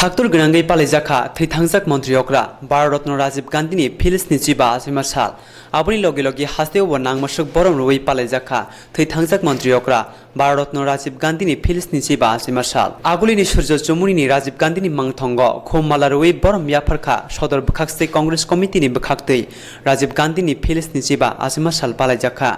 हाक्तुर गनांगै पालाइजाखा थैथांजाक मन्त्रियकरा भारत रत्न राजीव गान्धीनि फिलिसनि जिबा आसिमा साल आबुनि लगे लगे हास्तेव नांगमसुक बरम रुवै पालाइजाखा थैथांजाक मन्त्रियकरा भारत रत्न राजीव गान्धीनि फिलिसनि जिबा आसिमा साल आगुलिनि सूर्य चमुनिनि राजीव गान्धीनि मांथंग खोमाला रुवै बरम याफरखा सदर बखाक्सै कांग्रेस कमिटिनि बखाक्तै राजीव गान्धीनि फिलिसनि जिबा आसिमा साल पालाइजाखा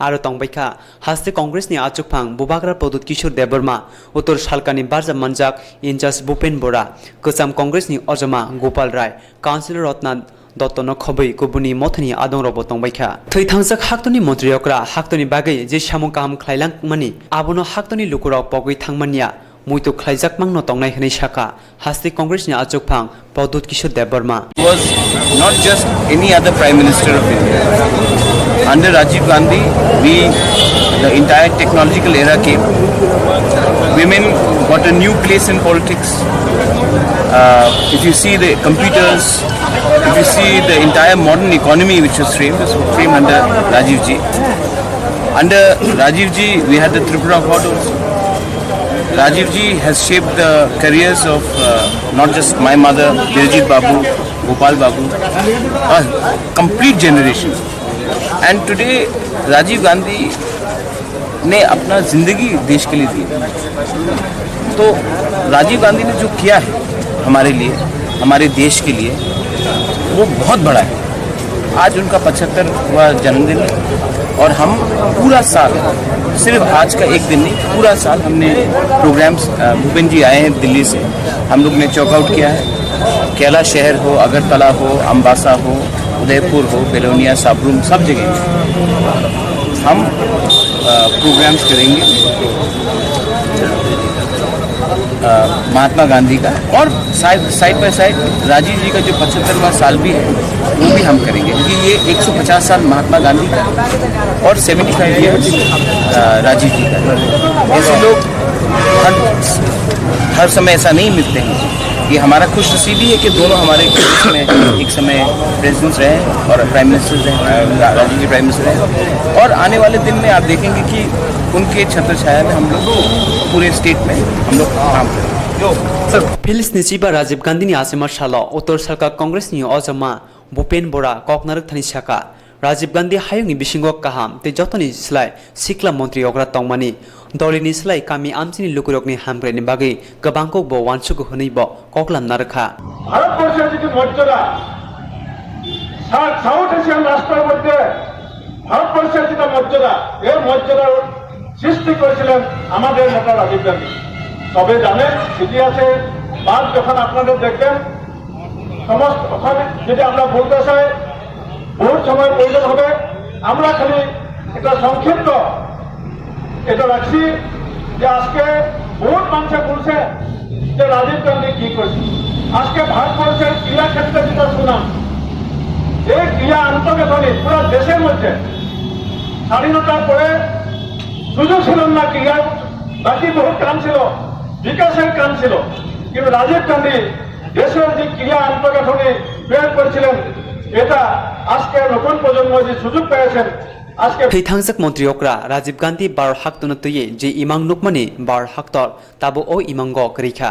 आरो तंबाइखा हास्ते कांग्रेसनि आचुकफां बुबाग्रा प्रदुत किशोर देबबर्मा उत्तर सालकानि बारजा मनजाक इनचार्ज भूपेन बोरा गोजाम कांग्रेसनि अजमा गोपाल राय काउन्सिलर रत्ना दत्तन खबै गुबुननि मथनि आदंरबो तंबायखा थैथांजाक हाक्तनि मन्त्रियकरा हाक्तनि बागै जे सामु काहाम ख्लाइलांमानि आबनो हाक्तनि लुकुराव पगै थांमानिया मुइतो ख्लाइजाक मांनो तंनाय हनै शाखा हास्ते कांग्रेसनि आचुकफां प्रदुत किशोर Debbarma was not just any other prime minister of India. Under Rajiv Gandhi, the entire technological era came. Women got a new place in politics. If you see the computers, if you see the entire modern economy which was framed under Rajiv Ji. Under Rajiv Ji, we had the Tripura Accord also. Rajiv Ji has shaped the careers of not just my mother, Birjit Babu, Gopal Babu, a complete generation. And today, Rajiv Gandhi ने अपना जिंदगी देश के लिए दी। तो राजीव गांधी ने जो किया है हमारे लिए, हमारे देश के लिए, वो बहुत बड़ा है। आज उनका 75वां जन्मदिन है और हम पूरा साल, सिर्फ आज का एक दिन नहीं, पूरा साल हमने प्रोग्राम्स, भूपेन जी आए हैं दिल्ली से, हम लोग ने चॉकआउट किया है। केला शहर हो, अगरतला हो, अम्बासा हो, उदयपुर हो, बेलोनिया, साबरूम, सब जगह हम प्रोग्राम्स करेंगे महात्मा गांधी का, और साइड बाय साइड राजीव जी का जो 75वां साल भी है वो भी हम करेंगे, क्योंकि ये 150 साल महात्मा गांधी का और 75 ईयर्स राजीव जी का। ऐसे लोग हर समय ऐसा नहीं मिलते हैं। ये हमारा खुशनसीबी है कि दोनों हमारे देश में एक समय प्रेसिडेंट्स रहे और प्राइम मिनिस्टर रहे, राजीव जी प्राइम मिनिस्टर रहे, और आने वाले दिन में आप देखेंगे कि उनके छत्र छाया में हम लोग पूरे स्टेट में हम लोग काम करेंगे। फिलिसनि जिबा राजीव गान्धीनि आसिमा साल उत्तर सरकार कांग्रेसनि अजमा भूपेन बोरा ककनारक थानि शाखा राजीव गांधी हायुंनि बिसिंगो काहाम ते जतनि सिलाय सिक्ला मन्त्री अग्रा तंमानि दलिनि सिलाय कामि आमसिनि लुकुरकनि हामग्रेनि बागै गोबांखौ वानसुगु हनैब ककलामना रखा ভারতবর্ষের যে মর্যাদা সাউথ এশিয়ান রাষ্ট্রের মধ্যে ভারতবর্ষের যে মর্যাদা, এই মর্যাদার সৃষ্টি করেছিলেন আমাদের নেতা রাজীব গান্ধী। তবে জানেন ইতিহাসে বাদ যখন আপনাদের দেখবেন সমস্ত ওখানে যদি আমরা বলতে চাই বহুত সময় প্রয়োজন হবে। আমরা খালি এটা সংক্ষিপ্ত এটা রাখছি যে আজকে বহুত মানুষে বলছে যে রাজীব গান্ধী কি করেছে। আজকে ভারতবর্ষের ক্রীড়া ক্ষেত্রে যেটা শুনলাম, এই ক্রীড়া আন্তঃগাঁথনি পুরো দেশের মধ্যে স্বাধীনতার পরে সুযোগ ছিল না ক্রীড়ার, বাকি বহুত কাম ছিল, বিকাশের কাম ছিল, কিন্তু রাজীব গান্ধী দেশের যে ক্রীড়া আন্তঃগাঁথনি প্রয়োগ করেছিলেন, এটা আজকে নতুন প্রজন্ম যে সুযোগ পেয়েছেন। थैथांजाक मन्त्रियकरा राजीव गांधी बार हाक्तन तुये जे इमां नुकमानि बार हाक्तर ताबो ओ इमांग करिखा।